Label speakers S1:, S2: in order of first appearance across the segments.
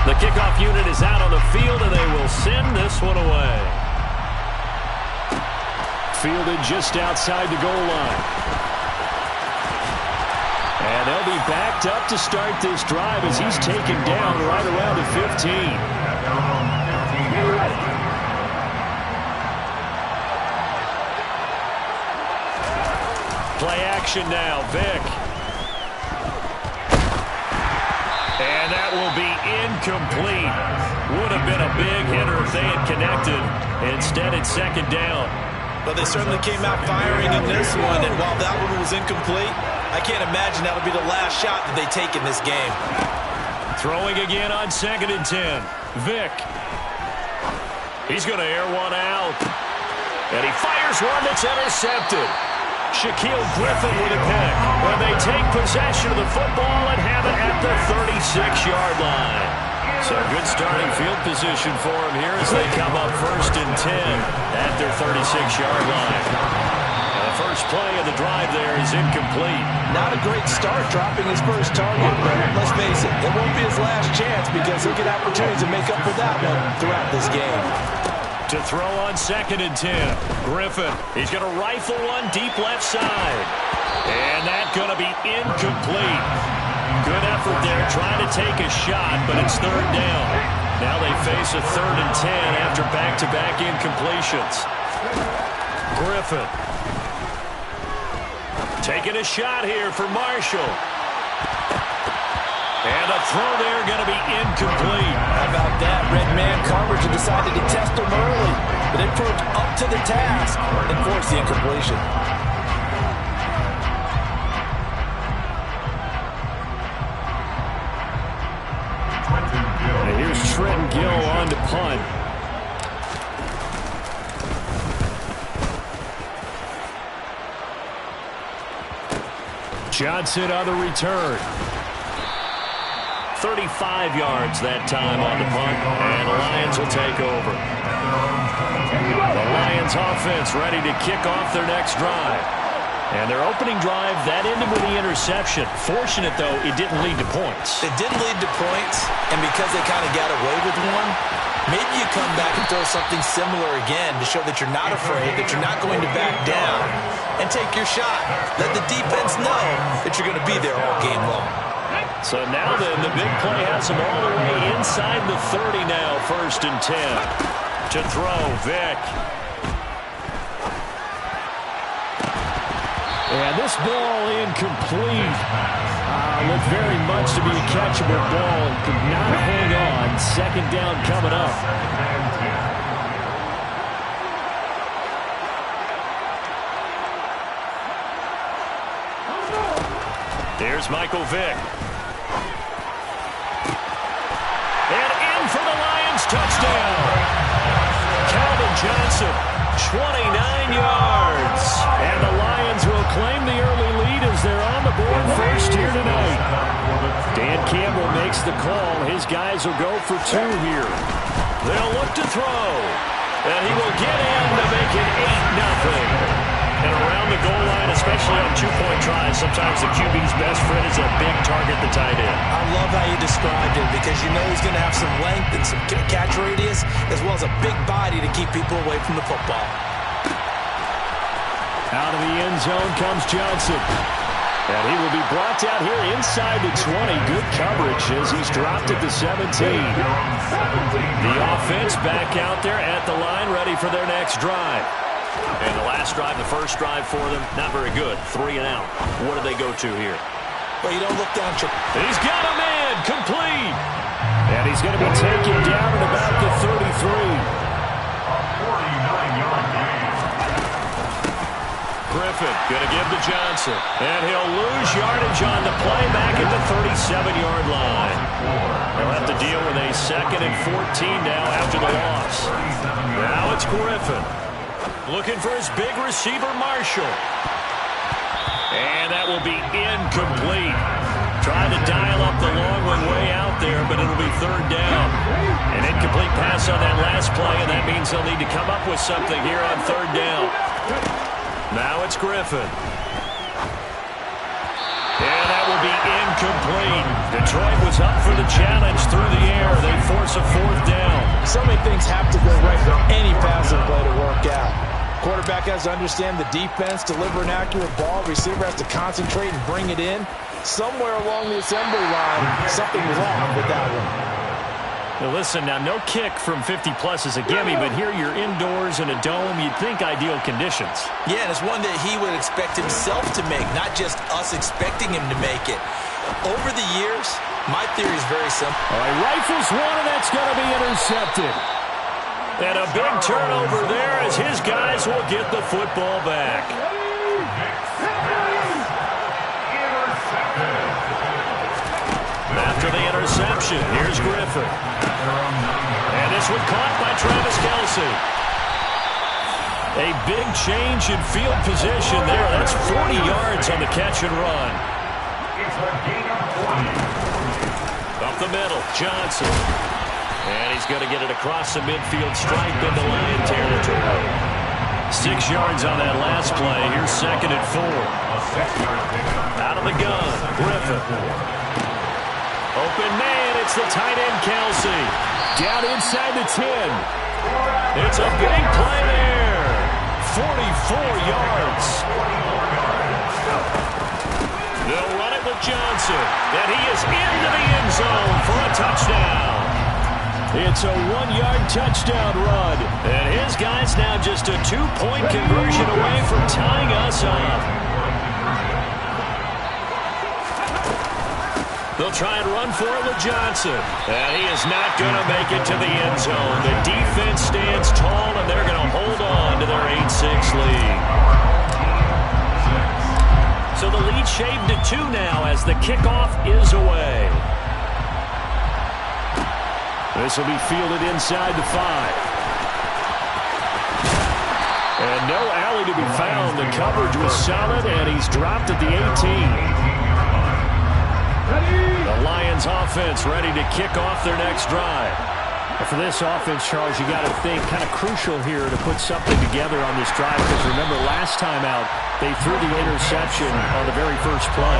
S1: The kickoff unit is out on the field, and they will send this one away. Fielded just outside the goal line. And they'll be backed up to start this drive as he's taken down right around the 15. Play action now, Vick. And that will be incomplete. Would have been a big hitter if they had connected. Instead, it's second down.
S2: But they certainly came out firing in this one, and while that one was incomplete, I can't imagine that'll be the last shot that they take in this game.
S1: Throwing again on 2nd and 10. Vick. He's going to air one out. And he fires one that's intercepted. Shaquille Griffin with a pick. And they take possession of the football and have it at the 36-yard line. So good starting field position for them here as they come up 1st and 10 at their 36-yard line. And the first play of the drive there is incomplete.
S3: Not a great start dropping his first target, but let's face it, it won't be his last chance because he'll get opportunities to make up for that one throughout this game.
S1: To throw on 2nd and 10. Griffin. He's going to rifle one deep left side. And that's going to be incomplete. Good effort there trying to take a shot, but it's 3rd down. Now they face a 3rd and 10 after back-to-back incompletions. Griffin. Taking a shot here for Marshall. And a throw there going to be incomplete.
S3: How about that? Red man coverage and decided to test him early. But it proved up to the task and forced the incompletion.
S1: And here's Trenton Gill on to punt. Johnson on the return. 35 yards that time on the punt, and the Lions will take over. The Lions offense ready to kick off their next drive. And their opening drive, that ended with the interception. Fortunate, though, it didn't lead to points.
S2: It didn't lead to points, and because they kind of got away with one, maybe you come back and throw something similar again to show that you're not afraid, that you're not going to back down, and take your shot. Let the defense know that you're going to be there all game long.
S1: So now then, the big play has them all the way inside the 30 now, 1st and 10. To throw, Vick. And this ball incomplete. Looked very much to be a catchable ball. Could not hang on. 2nd down coming up. There's Michael Vick. And in for the Lions touchdown. Calvin Johnson, 29 yards. And the Lions will claim the early lead as they're on the board first here tonight. Dan Campbell makes the call. His guys will go for 2 here. They'll look to throw. And he will get in to make it 8-0. And around the goal line, especially on 2-point tries, sometimes the QB's best friend is a big target, the tight end.
S2: I love how you described it because you know he's going to have some length and some catch radius as well as a big body to keep people away from the football.
S1: Out of the end zone comes Johnson. And he will be brought down here inside the 20. Good coverage as he's dropped at the 17. The offense back out there at the line ready for their next drive. And the last drive, the first drive for them, not very good. 3 and out. What do they go to here?
S2: Well, you don't look down.
S1: He's got him in. Complete. And he's going to be taken down at about the 33. Griffin going to give to Johnson. And he'll lose yardage on the play back at the 37-yard line. They'll have to deal with a 2nd and 14 now after the loss. Now it's Griffin. Looking for his big receiver, Marshall. And that will be incomplete. Trying to dial up the long one way out there, but it'll be 3rd down. An incomplete pass on that last play, and that means they'll need to come up with something here on 3rd down. Now it's Griffin. And that will be incomplete. Detroit was up for the challenge through the air. They force a fourth down.
S3: So many things have to go right for any passing play to work out. Quarterback has to understand the defense, deliver an accurate ball. Receiver has to concentrate and bring it in. Somewhere along the assembly line, something's wrong with that one.
S1: Now listen, now no kick from 50-plus is a gimme, but here you're indoors in a dome. You'd think ideal conditions.
S2: Yeah, and it's one that he would expect himself to make, not just us expecting him to make it. Over the years, my theory is very simple.
S1: All right, rifles one, and that's going to be intercepted. And a big turnover there as his guys will get the football back. After the interception, here's Griffin. And this one caught by Travis Kelce. A big change in field position there. That's 40 yards on the catch and run. Up the middle, Johnson. And he's going to get it across the midfield stripe into Lion territory. 6 yards on that last play. Here's 2nd and 4. Out of the gun, Griffin. Open man, it's the tight end, Kelce. Down inside the 10. It's a big play there. 44 yards. They'll run it with Johnson. And he is into the end zone for a touchdown. It's a 1-yard touchdown run. And his guys now just a 2-point conversion away from tying us up. They'll try and run for it with Johnson. And he is not going to make it to the end zone. The defense stands tall, and they're going to hold on to their 8-6 lead. So the lead shaved to 2 now as the kickoff is away. This will be fielded inside the 5. And no alley to be found. The coverage was solid, and he's dropped at the 18. The Lions offense ready to kick off their next drive.
S4: For this offense, Charles, you got to think kind of crucial here to put something together on this drive, because remember last time out they threw the interception on the very first play.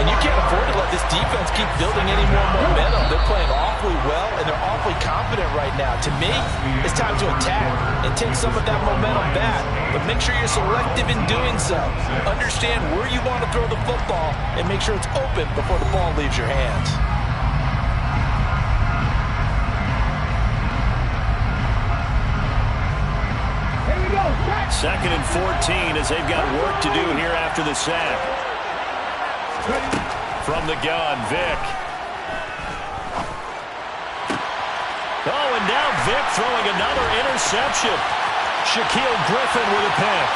S3: And you can't afford to let this defense keep building any more momentum. They're playing awfully well, and they're awfully confident right now. To me, it's time to attack and take some of that momentum back. But make sure you're selective in doing so. Understand where you want to throw the football and make sure it's open before the ball leaves your hands.
S1: 2nd and 14 as they've got work to do here after the sack. From the gun, Vick. Oh, and now Vick throwing another interception. Shaquill Griffin with a pick.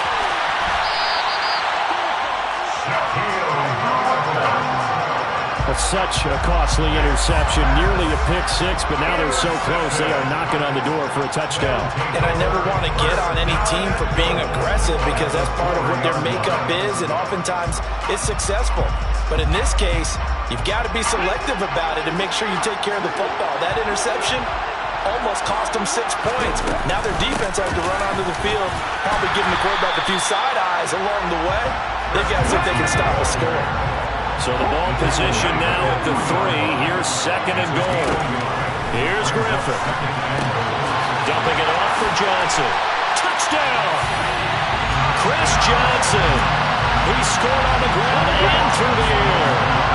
S4: That's such a costly interception, nearly a pick-6, but now they're so close they are knocking on the door for a touchdown.
S3: And I never want to get on any team for being aggressive, because that's part of what their makeup is, and oftentimes it's successful. But in this case, you've got to be selective about it and make sure you take care of the football. That interception almost cost them 6 points. Now their defense has to run onto the field, probably giving the quarterback a few side eyes along the way. They've got to see if they can stop a score.
S1: So the ball position now at the 3. Here's 2nd and goal. Here's Griffin. Dumping it off for Johnson. Touchdown! Chris Johnson. He scored on the ground and through the air.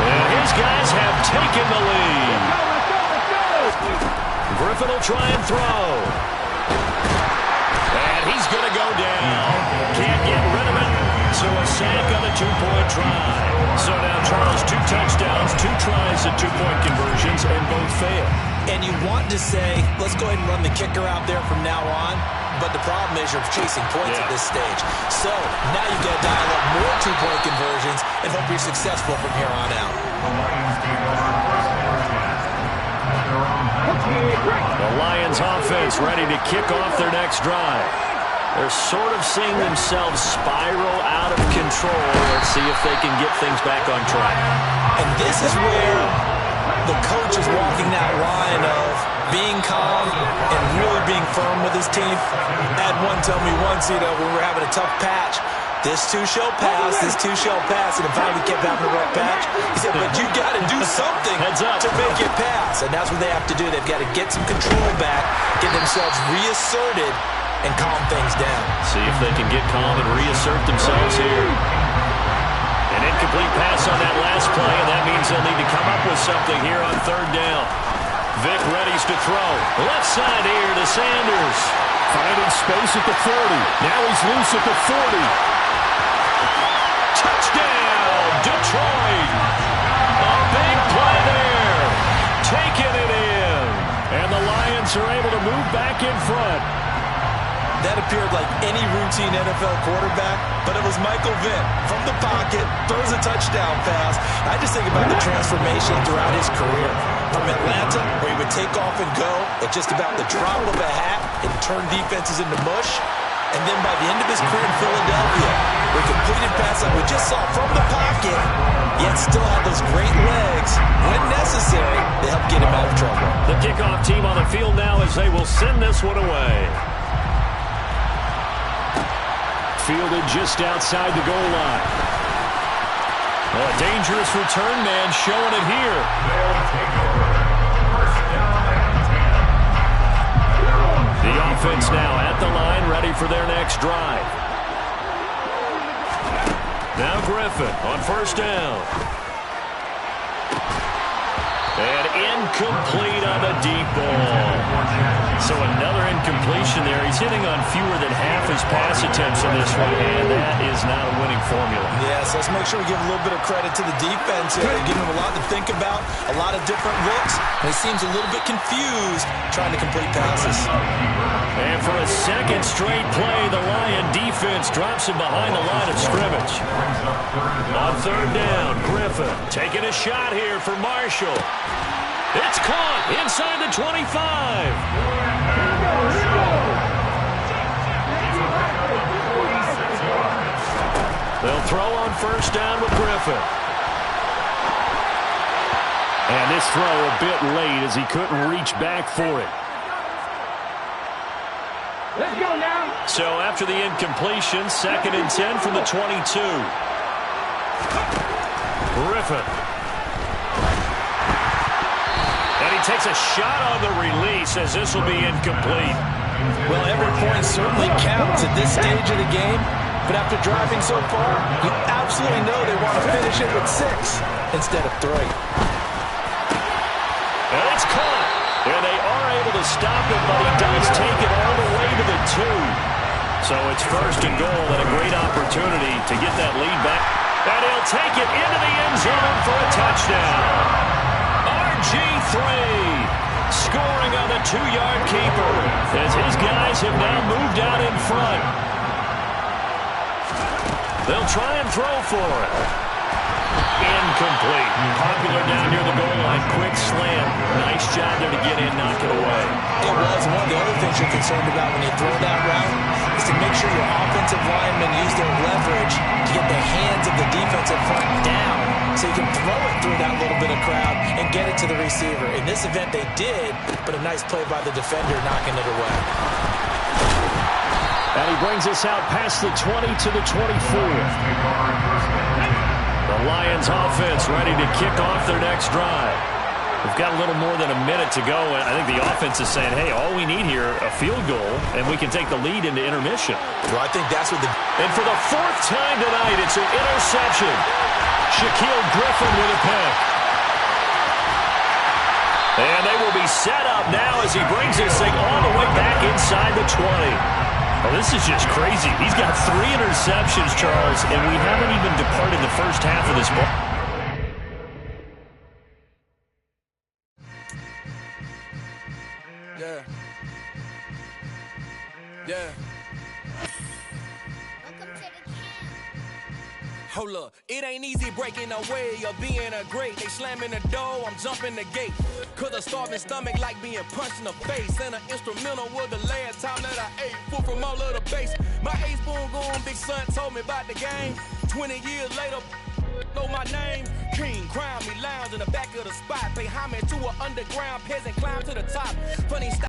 S1: And his guys have taken the lead. Griffin will try and throw. And he's going to go down. Can't get rid of it. So a sack on the 2-point try. So now, Charles, 2 touchdowns, 2 tries at 2-point conversions, and both fail.
S2: And you want to say, let's go ahead and run the kicker out there from now on. But the problem is you're chasing points at this stage. So now you've got to dial up more 2-point conversions and hope you're successful from here on out.
S1: The Lions offense ready to kick off their next drive. They're sort of seeing themselves spiral out of control. Let's see if they can get things back on track.
S2: And this is where the coach is walking that line of being calm and really being firm with his team. I had one tell me once, when we were having a tough patch, This too shall pass, this too shall pass. And if Ivy kept having a rough patch, he said, but you got to do something to make it pass. And that's what they have to do. They've got to get some control back, get themselves reasserted, and calm things down.
S1: See if they can get calm and reassert themselves here. An incomplete pass on that last play, and that means they'll need to come up with something here on third down. Vic readies to throw. Left side here to Sanders.
S4: Finding space at the 40. Now he's loose at the 40.
S1: Touchdown, Detroit. A big play there. Taking it in. And the Lions are able to move back in front.
S2: That appeared like any routine NFL quarterback, but it was Michael Vick from the pocket, throws a touchdown pass. I just think about the transformation throughout his career. From Atlanta, where he would take off and go at just about the drop of a hat and turn defenses into mush. And then by the end of his career in Philadelphia, where he completed pass like we just saw from the pocket, yet still had those great legs, when necessary, to help get him out of trouble.
S1: The kickoff team on the field now as they will send this one away.
S4: Fielded just outside the goal line.
S1: Well, a dangerous return man showing it here. The offense now at the line, ready for their next drive. Now Griffin on first down. And incomplete on the deep ball. So another incompletion there. He's hitting on fewer than half his pass attempts in this one, and that is not a winning formula.
S2: Yes, let's make sure we give a little bit of credit to the defense here. They give him a lot to think about, a lot of different looks, and he seems a little bit confused trying to complete passes.
S1: And for a second straight play, the Lion defense drops him behind the line of scrimmage. On third down, Griffin taking a shot here for Marshall. It's caught inside the 25. They'll throw on first down with Griffin.
S4: And this throw a bit late as he couldn't reach back for it.
S5: Let's go now.
S1: So after the incompletion, 2nd and 10 from the 22. Griffin. And he takes a shot on the release as this will be incomplete.
S2: Well, every point certainly counts at this stage of the game, but after driving so far, you absolutely know they want to finish it with 6 instead of 3.
S1: And it's caught. And they are able to stop it, but he does take it all the way to the 2. So it's first and goal and a great opportunity to get that lead back. And he'll take it into the end zone for a touchdown. RG3 scoring on the 2-yard keeper as his guys have now moved out in front. They'll try and throw for it. Incomplete. Popular down near the goal line. Quick slant. Nice job there to get in, knock it away.
S2: It was one of the other things you're concerned about when you throw that route is to make sure your offensive linemen use their leverage to get the hands of the defensive front down so you can throw it through that little bit of crowd and get it to the receiver. In this event, they did, but a nice play by the defender knocking it away.
S4: And he brings us out past the 20 to the 24.
S1: The Lions offense ready to kick off their next drive. We've got a little more than a minute to go. I think the offense is saying, hey, all we need here, a field goal, and we can take the lead into intermission.
S2: Well, I think that's what
S1: And for the 4th time tonight, it's an interception. Shaquille Griffin with a pick. And they will be set up now as he brings this thing all the way back inside the 20. Oh, this is just crazy. He's got 3 interceptions, Charles, and we haven't even departed the first half of this ball.
S6: Yeah. Yeah. Hold up, it ain't easy breaking away or being a great. They slamming the door, I'm jumping the gate. Cause a starving stomach like being punched in the face. And an instrumental was the last time that I ate food from all of the base. My ace spoon going, big son told me about the game. 20 years later, know my name. King, crown me, lounge in the back of the spot. Pay homage to an underground peasant, climb to the top. Funny style.